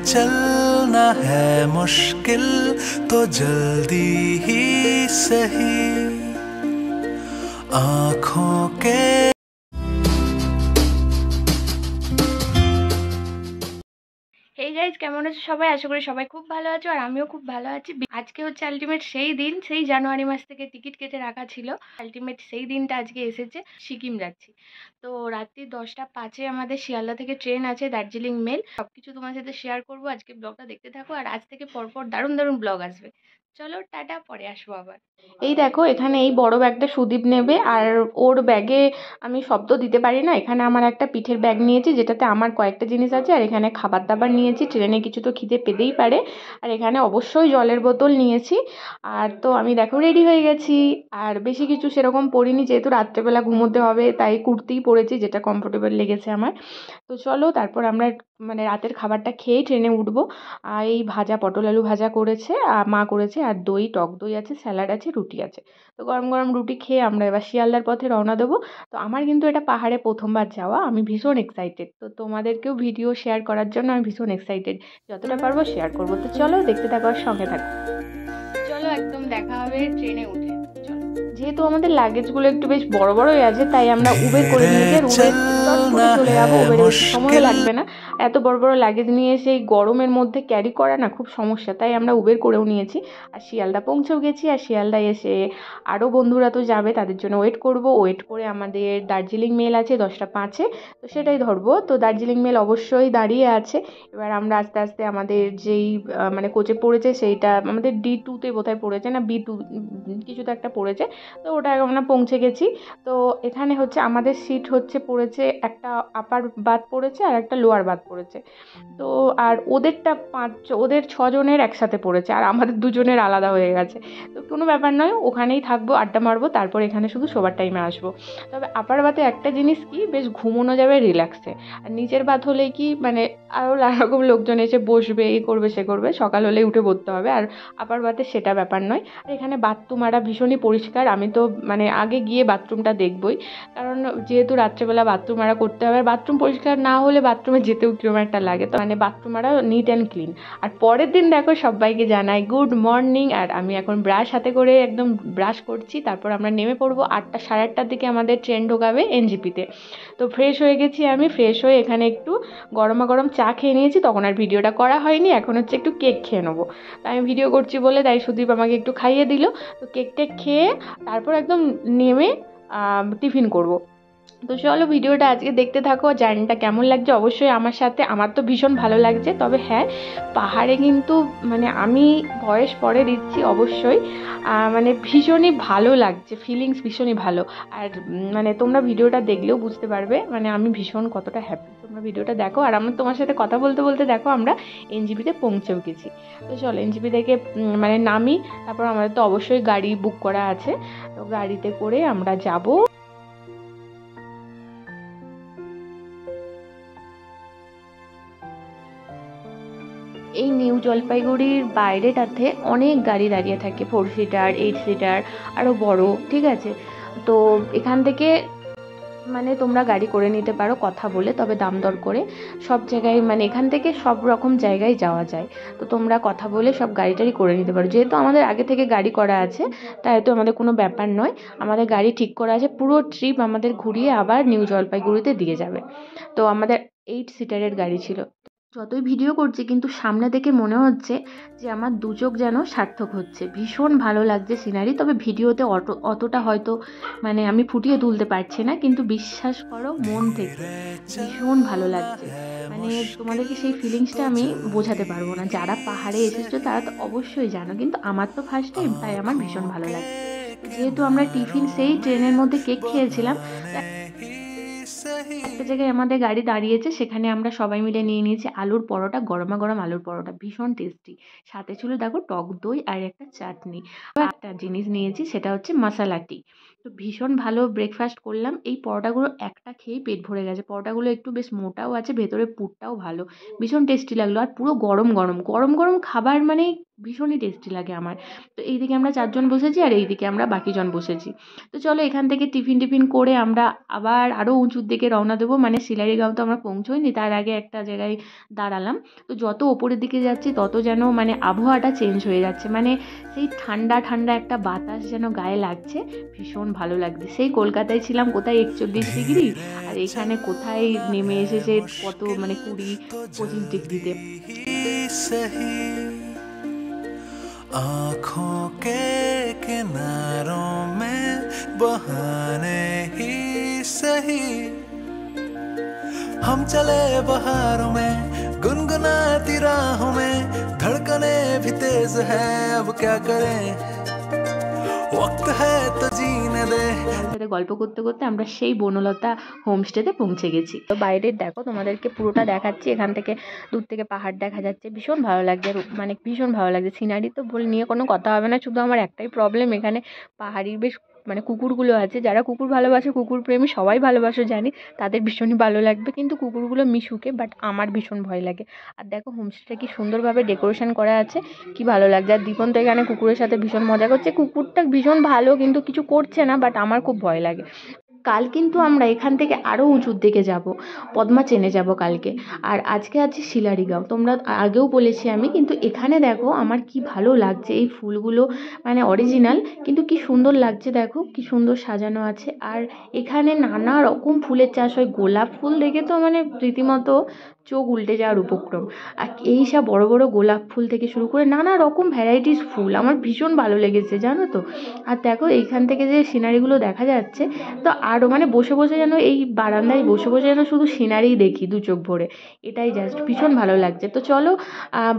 चलना है मुश्किल तो जल्दी ही सही आँखों के। हे गाइজ, কেমন আছো সবাই? আশা করি সবাই খুব ভালো আছো, আর আমিও খুব ভালো আছি। আজকে হচ্ছে আলটিমেট সেই দিন, সেই জানুয়ারি মাস থেকে টিকিট কেটে রাখা ছিল। আলটিমেট সেই দিনটা আজকে এসেছে। সিকিম যাচ্ছি। তো রাত্রি 10টা 5-এ আমাদের শিয়ালদা থেকে ট্রেন আছে দার্জিলিং মেল। সবকিছু তোমার সাথে শেয়ার করবো, আজকে ব্লগটা দেখতে থাকো। আর আজ থেকে পরপর দারুণ দারুণ ব্লগ আসবে। চলো টাটা, পরে আসবো আবার। এই দেখো, এখানে এই বড় ব্যাগটা সুদীপ নেবে, আর ওর ব্যাগে আমি শব্দ দিতে পারি না। এখানে আমার একটা পিঠের ব্যাগ নিয়েছি, যেটাতে আমার কয়েকটা জিনিস আছে, আর এখানে খাবার দাবার নিয়েছি। ট্রেনে কিছু তো খিদে পেতেই পারে। আর এখানে অবশ্যই জলের বোতল নিয়েছি। আর তো আমি দেখো রেডি হয়ে গেছি। আর বেশি কিছু সেরকম পরিনি, যেহেতু রাত্রেবেলা ঘুমোতে হবে, তাই কুর্তিই পরেছি, যেটা কমফোর্টেবল লেগেছে আমার। তো চলো তারপর আমরা মানে রাতের খাবারটা খেয়েই ট্রেনে উঠবো। আর এই ভাজা, পটল আলু ভাজা করেছে আর মা করেছে, আর দই, টক দই আছে, স্যালাড আছে, রুটি আছে। তো গরম গরম রুটি খেয়ে আমরা এবার শিয়ালদার পথে রওনা দেবো। তো আমার কিন্তু এটা পাহাড়ে প্রথমবার যাওয়া, আমি ভীষণ এক্সাইটেড। তো তোমাদেরকেও ভিডিও শেয়ার করার জন্য আমি ভীষণ এক্সাইটেড। যতটা পারবো শেয়ার করবো। তো চলো দেখতে থাকো আর সঙ্গে থাকো। চলো একদম দেখা হবে ট্রেনে উঠে। চলো, যেহেতু আমাদের লাগেজগুলো একটু বেশ বড় বড়ই আছে, তাই আমরা উবের করে নিয়েছি। আর উবের চট করে চলে যাবো, উবেরে বেশি সময় লাগবে না। এত বড় বড় লাগেজ নিয়ে সেই গরমের মধ্যে ক্যারি করা না খুব সমস্যা, তাই আমরা উবের করেও নিয়েছি। আর শিয়ালদা পৌঁছেও গেছি। আর শিয়ালদায় এসে আরও বন্ধুরা তো যাবে, তাদের জন্য ওয়েট করব। ওয়েট করে আমাদের দার্জিলিং মেল আছে 10টা 5-এ, তো সেটাই ধরবো। তো দার্জিলিং মেল অবশ্যই দাঁড়িয়ে আছে। এবার আমরা আস্তে আস্তে আমাদের যেই মানে কোচে পড়েছে, সেইটা আমাদের D2-তে বোধহয় পড়েছে, না B2 কিছু তো একটা পড়েছে। তো ওটা আমরা পৌঁছে গেছি। তো এখানে হচ্ছে আমাদের সিট হচ্ছে পড়েছে, একটা আপার বাথ পড়েছে আর একটা লোয়ার বাথ পড়েছে। তো আর ওদেরটা ওদের 6 জনের একসাথে পড়েছে, আর আমাদের 2জনের আলাদা হয়ে গেছে। তো কোনো ব্যাপার নয়, ওখানেই থাকবো, আড্ডা মারবো, তারপর এখানে শুধু শোবার টাইমে আসবো। তবে আপার বাথে একটা জিনিস কি, বেশ ঘুমোনো যাবে রিল্যাক্সে। আর নিচের বাথ হলেই কি মানে আরও নানা রকম লোকজন এসে বসবে, এই করবে সে করবে, সকাল হলেই উঠে পড়তে হবে। আর আপার বাথে সেটা ব্যাপার নয়। আর এখানে বাথরুমটা ভীষণই পরিষ্কার। আমি তো মানে আগে গিয়ে বাথরুমটা দেখবই, কারণ যেহেতু রাত্রেবেলা বাথরুম করতে হবে। আর বাথরুম পরিষ্কার না হলে বাথরুমে যেতেও কিরকম একটা লাগে। তো মানে বাথরুম নিট অ্যান্ড ক্লিন। আর পরের দিন দেখো সবাইকে জানাই গুড মর্নিং। আর আমি এখন ব্রাশ হাতে করে একদম ব্রাশ করছি। তারপর আমরা নেমে পড়বো। 8টা 8:30-র দিকে আমাদের ট্রেন ঢোকাবে NGP-তে। তো ফ্রেশ হয়ে গেছি, আমি ফ্রেশ হয়ে এখানে একটু গরমা গরম চা খেয়ে নিয়েছি। তখন আর ভিডিওটা করা হয়নি, এখন হচ্ছে একটু কেক খেয়ে নেবো। তাই আমি ভিডিও করছি বলে, তাই সুদীপ আমাকে একটু খাইয়ে দিল। তো কেক টেক খেয়ে তারপর একদম নেমে টিফিন করব। তো চলো ভিডিওটা আজকে দেখতে থাকো। জার্নিটা কেমন লাগছে অবশ্যই আমার সাথে। আমার তো ভীষণ ভালো লাগছে। তবে হ্যাঁ, পাহাড়ে কিন্তু মানে আমি ভয়েস পরে দিচ্ছি অবশ্যই, মানে ভীষণই ভালো লাগছে, ফিলিংস ভীষণই ভালো। আর মানে তোমরা ভিডিওটা দেখলেও বুঝতে পারবে মানে আমি ভীষণ কতটা হ্যাপি। তোমরা ভিডিওটা দেখো, আর আমরা তোমার সাথে কথা বলতে বলতে দেখো আমরা NGP-তে পৌঁছেও গেছি। তো চলো NGP থেকে মানে নামি। তারপর আমাদের তো অবশ্যই গাড়ি বুক করা আছে, তো গাড়িতে করে আমরা যাব। এই নিউ জলপাইগুড়ির বাইরেটাতে অনেক গাড়ি দাঁড়িয়ে থাকে, 4 সিটার, 8 সিটার, আরও বড়, ঠিক আছে। তো এখান থেকে মানে তোমরা গাড়ি করে নিতে পারো কথা বলে, তবে দাম দর করে। সব জায়গায় মানে এখান থেকে সব রকম জায়গায় যাওয়া যায়। তো তোমরা কথা বলে সব গাড়ি টাড়ি করে নিতে পারো। যেহেতু আমাদের আগে থেকে গাড়ি করা আছে, তাই তো আমাদের কোনো ব্যাপার নয়। আমাদের গাড়ি ঠিক করা আছে, পুরো ট্রিপ আমাদের ঘুরিয়ে আবার নিউ জলপাইগুড়িতে দিয়ে যাবে। তো আমাদের 8 সিটারের গাড়ি ছিল। যতই ভিডিও করছি কিন্তু সামনে থেকে মনে হচ্ছে যে আমার দু চোখ যেন সার্থক হচ্ছে। ভীষণ ভালো লাগছে সিনারি। তবে ভিডিওতে অতটা হয়তো মানে আমি ফুটিয়ে তুলতে পারছি না, কিন্তু বিশ্বাস করো মন থেকে ভীষণ ভালো লাগছে। মানে তোমাদেরকে সেই ফিলিংসটা আমি বোঝাতে পারবো না। যারা পাহাড়ে এসেছো তারা তো অবশ্যই জানো, কিন্তু আমার তো ফার্স্ট টাইম, তাই আমার ভীষণ ভালো লাগছে। যেহেতু আমরা টিফিন সেই ট্রেনের মধ্যে কেক খেয়েছিলাম, একটা জায়গায় আমাদের গাড়ি দাঁড়িয়েছে, সেখানে আমরা সবাই মিলে নিয়ে নিয়েছি আলুর পরোটা, গরমা গরম আলুর পরোটা, ভীষণ টেস্টি। সাথে ছিল দেখো টক দই আর একটা চাটনি। একটা জিনিস নিয়েছি, সেটা হচ্ছে মশালা টি। তো ভীষণ ভালো ব্রেকফাস্ট করলাম। এই পরোটাগুলো একটা খেয়েই পেট ভরে গেছে। পরোটাগুলো একটু বেশ মোটাও আছে, ভেতরে পুরটাও ভালো, ভীষণ টেস্টি লাগলো। আর পুরো গরম গরম গরম গরম খাবার মানে ভীষণই টেস্টি লাগে আমার। তো এইদিকে আমরা 4 জন বসেছি আর এইদিকে আমরা বাকি জন বসেছি। তো চলো এখান থেকে টিফিন করে আমরা আবার আরও উঁচুর দিকে রওনা দেবো। মানে শিলারিগাঁও তো আমরা পৌঁছোইনি, তার আগে একটা জায়গায় দাঁড়ালাম। তো যত ওপরের দিকে যাচ্ছি তত যেন মানে আবহাওয়াটা চেঞ্জ হয়ে যাচ্ছে, মানে সেই ঠান্ডা ঠান্ডা একটা বাতাস যেন গায়ে লাগছে, ভীষণ ভালো লাগছে। সেই কলকাতায় ছিলাম কোথায় 41 ডিগ্রি, আর धीरे এখানে কোথায় নেমে এসেছে चलना কত मुश्किल মানে 20-25 ডিগ্রিতে। तो जल्दी ही सही, आंखों के किनारों में बहाने ही सही, हम चले बहारों में गुनगुनाती राहों में, धड़कने भी तेज है अब क्या करें, वक्त है तो जीने दे। সবার সাথে গল্প করতে করতে আমরা সেই বনলতা হোমস্টেতে পৌঁছে গেছি। তো বাইরের দেখো তোমাদেরকে পুরোটা দেখাচ্ছি, এখান থেকে দূর থেকে পাহাড় দেখা যাচ্ছে, ভীষণ ভালো লাগছে। আর মানে ভীষণ ভালো লাগছে, সিনারি তো বল নিয়ে কোনো কথা হবে না। শুধু আমার একটাই প্রবলেম, এখানে পাহাড়ির বেশ মানে কুকুরগুলো আছে, যারা কুকুর ভালোবাসে, কুকুর প্রেমী সবাই ভালোবাসে জানি, তাদের ভীষণই ভালো লাগবে। কিন্তু কুকুরগুলো মিশুকে, বাট আমার ভীষণ ভয় লাগে। আর দেখো হোমস্টেটা কি সুন্দরভাবে ডেকোরেশন করা আছে, কি ভালো লাগছে। আর দীপন তো এখানে কুকুরের সাথে ভীষণ মজা করছে, কুকুরটা ভীষণ ভালো কিন্তু কিছু করছে না, বাট আমার খুব ভয় লাগে। কাল কিন্তু আমরা এখান থেকে আরও উঁচুর দিকে যাব, পদ্মা চেনে যাব কালকে। আর আজকে আছে শিলারিগাঁও, তোমরা আগেও বলেছি আমি, কিন্তু এখানে দেখো আমার কি ভালো লাগছে, এই ফুলগুলো মানে অরিজিনাল, কিন্তু কি সুন্দর লাগছে দেখো, কি সুন্দর সাজানো আছে। আর এখানে নানা রকম ফুলের চাষ হয়, গোলাপ ফুল দেখে তো মানে রীতিমতো চোখ উল্টে যাওয়ার উপক্রম। আর এই সব বড় বড় গোলাপ ফুল থেকে শুরু করে নানা রকম ভ্যারাইটিস ফুল, আমার ভীষণ ভালো লেগেছে জানো তো। আর দেখো এইখান থেকে যে সিনারিগুলো দেখা যাচ্ছে, তো আরও মানে বসে বসে যেন এই বারান্দায় বসে বসে যেন শুধু সিনারিই দেখি দু চোখ ভরে, এটাই জাস্ট ভীষণ ভালো লাগছে। তো চলো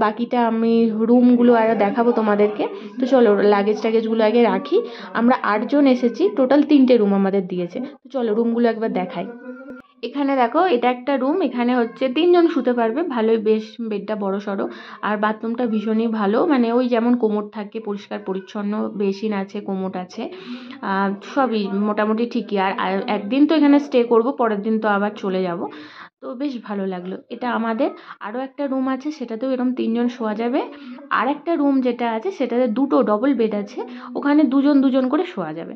বাকিটা আমি রুমগুলো আরও দেখাবো তোমাদেরকে। তো চলো লাগেজ টাগেজগুলো আগে রাখি। আমরা 8 জন এসেছি, টোটাল 3টে রুম আমাদের দিয়েছে। তো চলো রুমগুলো একবার দেখাই। এখানে দেখো এটা একটা রুম, এখানে হচ্ছে 3 জন শুতে পারবে, ভালোই বেশ বেডটা বড় সড়ো। আর বাথরুমটা ভীষণই ভালো, মানে ওই যেমন কোমোড থাকে পরিষ্কার পরিচ্ছন্ন, বেসিন আছে, কোমোড আছে, সবই মোটামুটি ঠিকই। আর একদিন তো এখানে স্টে করব, পরের দিন তো আবার চলে যাব। তো বেশ ভালো লাগলো এটা আমাদের। আরও একটা রুম আছে, সেটাতেও এরকম 3 জন শোয়া যাবে। আর একটা রুম যেটা আছে সেটাতে দুটো ডবল বেড আছে, ওখানে 2 জন করে শোয়া যাবে।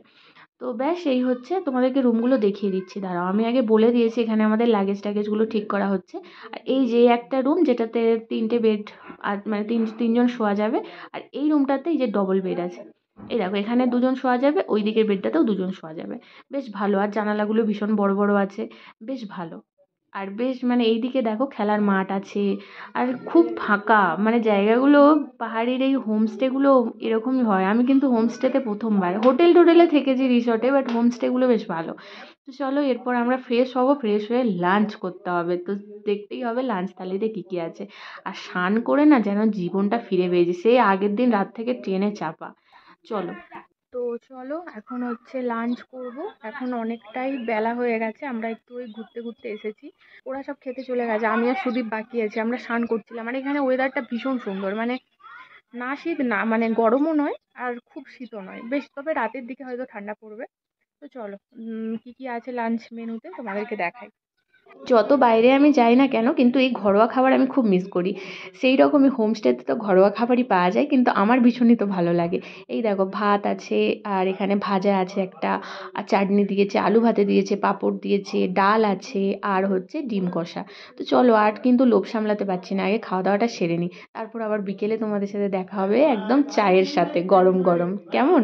তো ব্যাস এই হচ্ছে, তোমাদেরকে রুমগুলো দেখিয়ে দিচ্ছি, দাঁড়াও আমি আগে বলে দিয়েছি এখানে আমাদের লাগেজ টাগেজগুলো ঠিক করা হচ্ছে। আর এই যে একটা রুম যেটাতে 3টে বেড, আর মানে তিনজন শোয়া যাবে। আর এই রুমটাতে এই যে ডবল বেড আছে, এই দেখো এখানে 2 জন শোয়া যাবে, ওই দিকের বেডটাতেও 2 জন শোয়া যাবে। বেশ ভালো, আর জানালাগুলো ভীষণ বড় বড় আছে, বেশ ভালো। আর বেশ মানে এইদিকে দেখো খেলার মাঠ আছে, আর খুব ফাঁকা, মানে জায়গাগুলো পাহাড়ের এই হোমস্টেগুলো এরকমই হয়। আমি কিন্তু হোমস্টেতে প্রথমবার, হোটেল টোটেলে থেকেছি রিসর্টে, বাট হোমস্টেগুলো বেশ ভালো। তো চলো এরপর আমরা ফ্রেশ হবো, ফ্রেশ হয়ে লাঞ্চ করতে হবে। তো দেখতেই হবে লাঞ্চ থালিতে কী কী আছে। আর স্নান করে না যেন জীবনটা ফিরে পেয়েছি, সেই আগের দিন রাত থেকে ট্রেনে চাপা। চলো, তো চলো এখন হচ্ছে লাঞ্চ করব। এখন অনেকটাই বেলা হয়ে গেছে, আমরা একটু ওই ঘুরতে ঘুরতে এসেছি, ওরা সব খেতে চলে গেছে, আমি আর সুদীপ বাকি আছি। আমরা স্নান করছিলাম, আর এখানে ওয়েদারটা ভীষণ সুন্দর, মানে না শীত না মানে গরমও নয় আর খুব শীতও নয়, বেশ তবে রাতের দিকে হয়তো ঠান্ডা পড়বে। তো চলো কি কি আছে লাঞ্চ মেনুতে তোমাদেরকে দেখাই। যত বাইরে আমি যাই না কেন, কিন্তু এই ঘরোয়া খাবার আমি খুব মিস করি। সেই রকমই হোমস্টেতে তো ঘরোয়া খাবারই পাওয়া যায়, কিন্তু আমার ভীষণই তো ভালো লাগে। এই দেখো ভাত আছে, আর এখানে ভাজা আছে একটা, আর চাটনি দিয়েছে, আলু ভাতে দিয়েছে, পাঁপড় দিয়েছে, ডাল আছে, আর হচ্ছে ডিম কষা। তো চলো আর কিন্তু লোভ সামলাতে পারছি না, আগে খাওয়া দাওয়াটা সেরে নিই, তারপর আবার বিকেলে তোমাদের সাথে দেখা হবে একদম চায়ের সাথে গরম গরম, কেমন?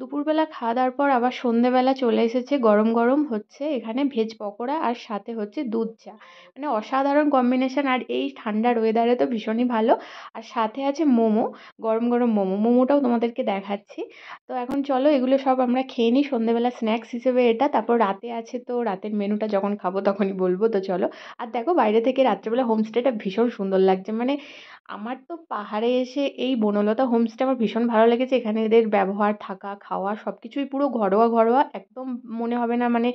দুপুরবেলা খাওয়া দাওয়ার পর আবার সন্ধেবেলা চলে এসেছে, গরম গরম হচ্ছে এখানে ভেজ পকোড়া, আর সাথে হচ্ছে দুধ চা, মানে অসাধারণ কম্বিনেশন। আর এই ঠান্ডার ওয়েদারে তো ভীষণই ভালো। আর সাথে আছে মোমো, গরম গরম মোমো, মোমোটাও তোমাদেরকে দেখাচ্ছি। তো এখন চলো এগুলো সব আমরা খেয়ে নিই সন্ধেবেলা স্ন্যাক্স হিসেবে এটা, তারপর রাতে আছে, তো রাতের মেনুটা যখন খাবো তখনই বলবো। তো চলো। আর দেখো বাইরে থেকে রাত্রেবেলা হোমস্টেটা ভীষণ সুন্দর লাগছে, মানে আমার তো পাহাড়ে এসে এই বনলতা হোমস্টে আমার ভীষণ ভালো লেগেছে। এখানে এদের ব্যবহার, থাকা, খাওয়া সব কিছুই পুরো ঘরোয়া ঘরোয়া, একদম মনে হবে না মানে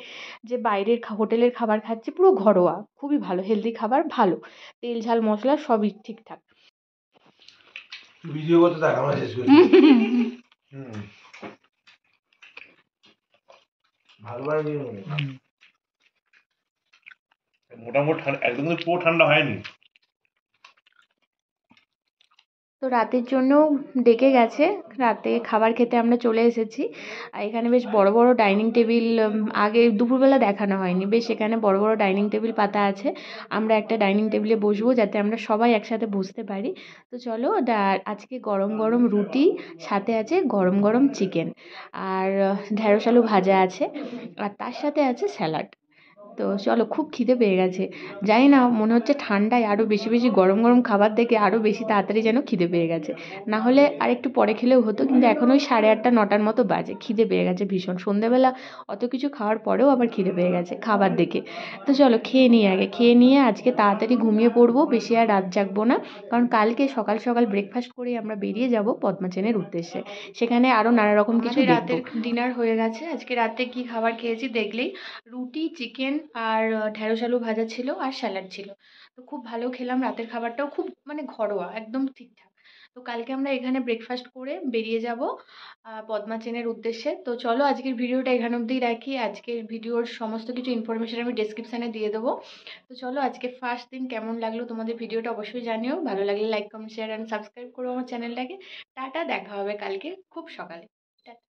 যে বাইরের হোটেলের খাবার খাচ্ছি, পুরো ঘরোয়া, খুবই ভালো, হেলদি খাবার, ভালো তেল ঝাল মশলা সবই ঠিকঠাক। ভিডিও করতে থাক, আমরা শেষ করছি। ভালোভাবে নিয়ে নেবে। মোটামুটি একদম পুরো ঠান্ডা হয়নি। তো রাতের জন্য ডেকে গেছে, রাতে খাবার খেতে আমরা চলে এসেছি। আর এখানে বেশ বড় বড় ডাইনিং টেবিল, আগে দুপুরবেলা দেখানো হয়নি, বেশ এখানে বড় বড় ডাইনিং টেবিল পাতা আছে। আমরা একটা ডাইনিং টেবিলে বসবো যাতে আমরা সবাই একসাথে বসতে পারি। তো চলো, আজকে গরম গরম রুটি, সাথে আছে গরম গরম চিকেন, আর ঢ্যাঁড়স আলু ভাজা আছে, আর তার সাথে আছে স্যালাড। তো চলো, খুব খিদে পেয়ে গেছে। জানি না, মনে হচ্ছে ঠান্ডায় আরও বেশি বেশি গরম গরম খাবার দেখে আরও বেশি তাড়াতাড়ি যেন খিদে পেয়ে গেছে। না হলে আর একটু পরে খেলেও হতো, কিন্তু এখন ওই 8:30 9টার মতো বাজে। খিদে পেয়ে গেছে ভীষণ, সন্ধ্যেবেলা অত কিছু খাওয়ার পরেও আবার খিদে পেয়ে গেছে খাবার দেখে। তো চলো খেয়ে নিই, আগে খেয়ে নিয়ে আজকে তাড়াতাড়ি ঘুমিয়ে পড়বো, বেশি আর রাত জাগবো না। কারণ কালকে সকাল সকাল ব্রেকফাস্ট করে আমরা বেরিয়ে যাব পদ্মাচেনের উদ্দেশ্যে, সেখানে আরও নানা রকম কিছু দেখবো। রাতের ডিনার হয়ে গেছে। আজকে রাতে কি খাবার খেয়েছি দেখলেই, রুটি, চিকেন আর ঢ্যাঁড়স আলু ভাজা ছিল, আর স্যালাড ছিল। তো খুব ভালো খেলাম, রাতের খাবারটাও খুব মানে ঘরোয়া, একদম ঠিকঠাক। তো কালকে আমরা এখানে ব্রেকফাস্ট করে বেরিয়ে যাব পদ্মাচেনের উদ্দেশ্যে। তো চলো, আজকের ভিডিওটা এখান অবধিই রাখি। আজকের ভিডিওর সমস্ত কিছু ইনফরমেশন আমি ডেসক্রিপশানে দিয়ে দেবো। তো চলো, আজকে ফার্স্ট দিন কেমন লাগলো তোমাদের ভিডিওটা অবশ্যই জানিও। ভালো লাগলে like, comment, share and subscribe করো আমার চ্যানেলটাকে। টাটা, দেখা হবে কালকে খুব সকালে। টাটা।